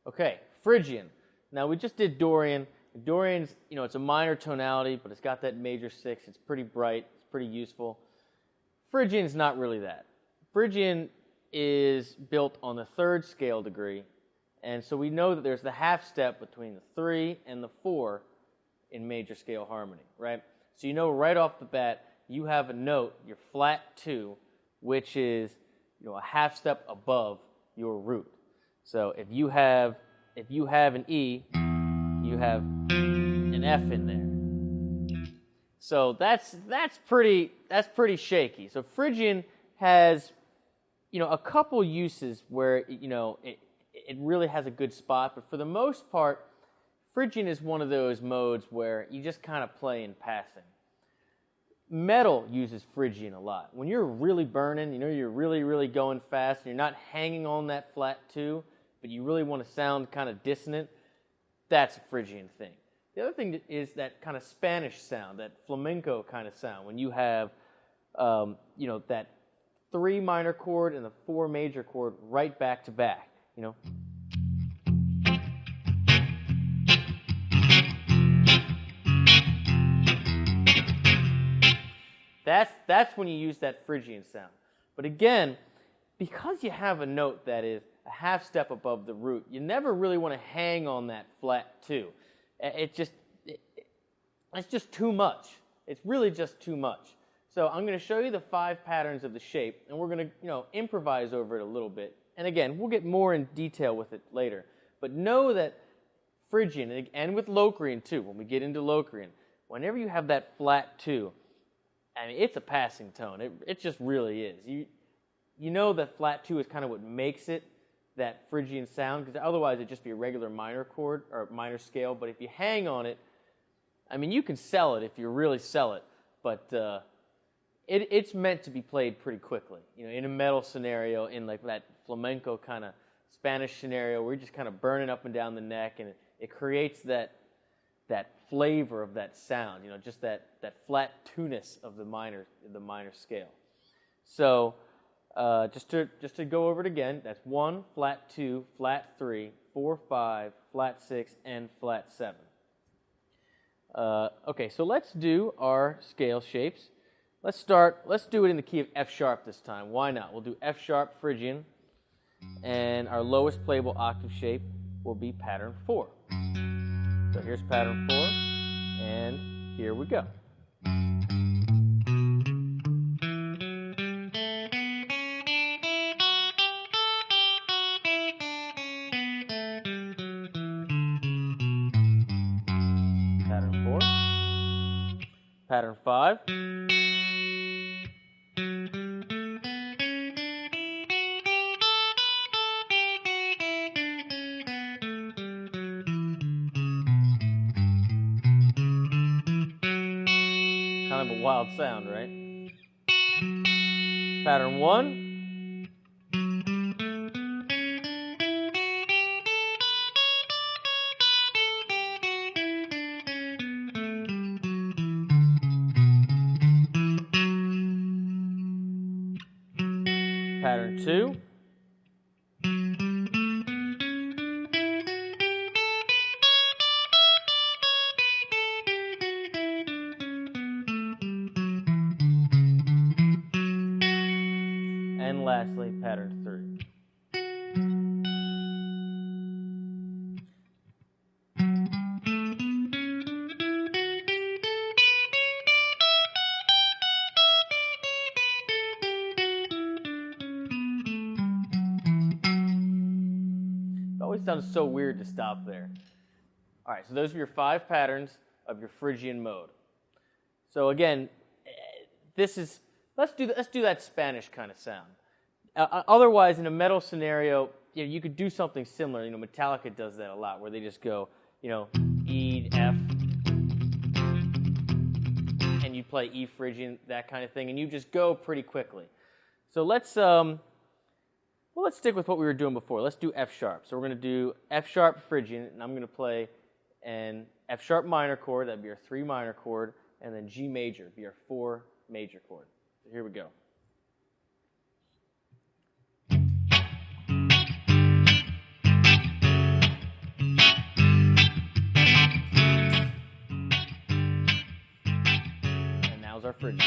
Okay, Phrygian. Now we just did Dorian. Dorian's, it's a minor tonality, but it's got that major six. It's pretty bright. It's pretty useful. Phrygian's not really that. Phrygian is built on the third scale degree, and so we know that there's the half step between the 3 and the 4 in major scale harmony, right? So you know right off the bat you have a note, your flat 2, which is a half step above your root. So if you have an E, you have an F in there. So that's pretty shaky. So Phrygian has a couple uses where it really has a good spot, but for the most part, Phrygian is one of those modes where you just kind of play in passing. Metal uses Phrygian a lot. When you're really burning, you're really, really going fast, and you're not hanging on that flat 2, but you really want to sound kind of dissonant, that's a Phrygian thing. The other thing is that kind of Spanish sound, that flamenco kind of sound, when you have, that 3 minor chord and the 4 major chord right back to back, That's when you use that Phrygian sound. But again, because you have a note that is a half step above the root, you never really want to hang on that flat 2. It's just too much. It's really just too much. So I'm going to show you the 5 patterns of the shape, and we're going to improvise over it a little bit. And again, we'll get more in detail with it later. But know that Phrygian, and with Locrian too, when we get into Locrian, whenever you have that flat 2, I mean, it's a passing tone. It just really is. You know that flat 2 is kind of what makes it that Phrygian sound, because otherwise it'd just be a regular minor chord or minor scale. But if you hang on it, I mean, you can sell it if you really sell it, but it's meant to be played pretty quickly. In a metal scenario, in like that flamenco kind of Spanish scenario, where you're just kind of burning up and down the neck, and it creates that flavor of that sound, just that flat 2-ness of the minor scale. So just to go over it again, that's 1, flat 2, flat 3, 4, 5, flat 6, and flat 7. Okay, so let's do our scale shapes. Let's do it in the key of F sharp this time. Why not? We'll do F sharp Phrygian, and our lowest playable octave shape will be pattern 4. So here's pattern 4, and here we go. Pattern 4, pattern 5, kind of a wild sound, right? Pattern 1, pattern 2, and lastly, pattern 3. It always sounds so weird to stop there. All right, so those are your 5 patterns of your Phrygian mode. So again, let's do that Spanish kind of sound. Otherwise, in a metal scenario, you could do something similar. Metallica does that a lot, where they just go, E, F, and you play E Phrygian, that kind of thing, and you just go pretty quickly. So let's stick with what we were doing before. Let's do F sharp. So we're going to do F sharp Phrygian, and I'm going to play an F sharp minor chord. That'd be our 3 minor chord, and then G major be our 4 major chord. So here we go. Phrygian.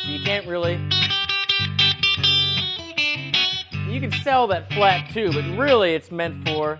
So you can't really... You can sell that flat too, but really it's meant for...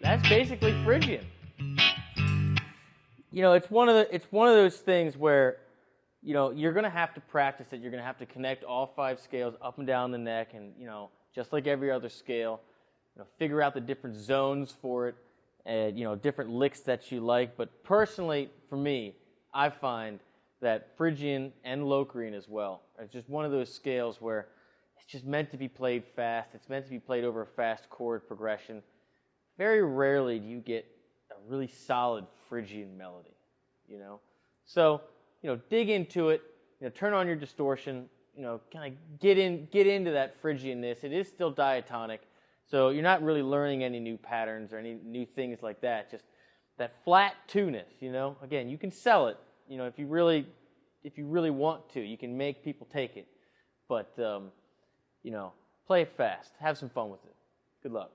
That's basically Phrygian. You know, it's one of those things where, you know, you're going to have to practice it. You're going to have to connect all 5 scales up and down the neck, and, you know, just like every other scale, you know, figure out the different zones for it, and, you know, different licks that you like. But personally, for me, I find that Phrygian and Locrian as well are just one of those scales where it's just meant to be played fast. It's meant to be played over a fast chord progression. Very rarely do you get a really solid Phrygian melody, you know. So, you know, dig into it. You know, turn on your distortion. You know, kind of get into that Phrygianness. It is still diatonic, so you're not really learning any new patterns or any new things like that. Just that flat two-ness, you know. Again, you can sell it. You know, if you really want to, you can make people take it. But you know, play it fast. Have some fun with it. Good luck.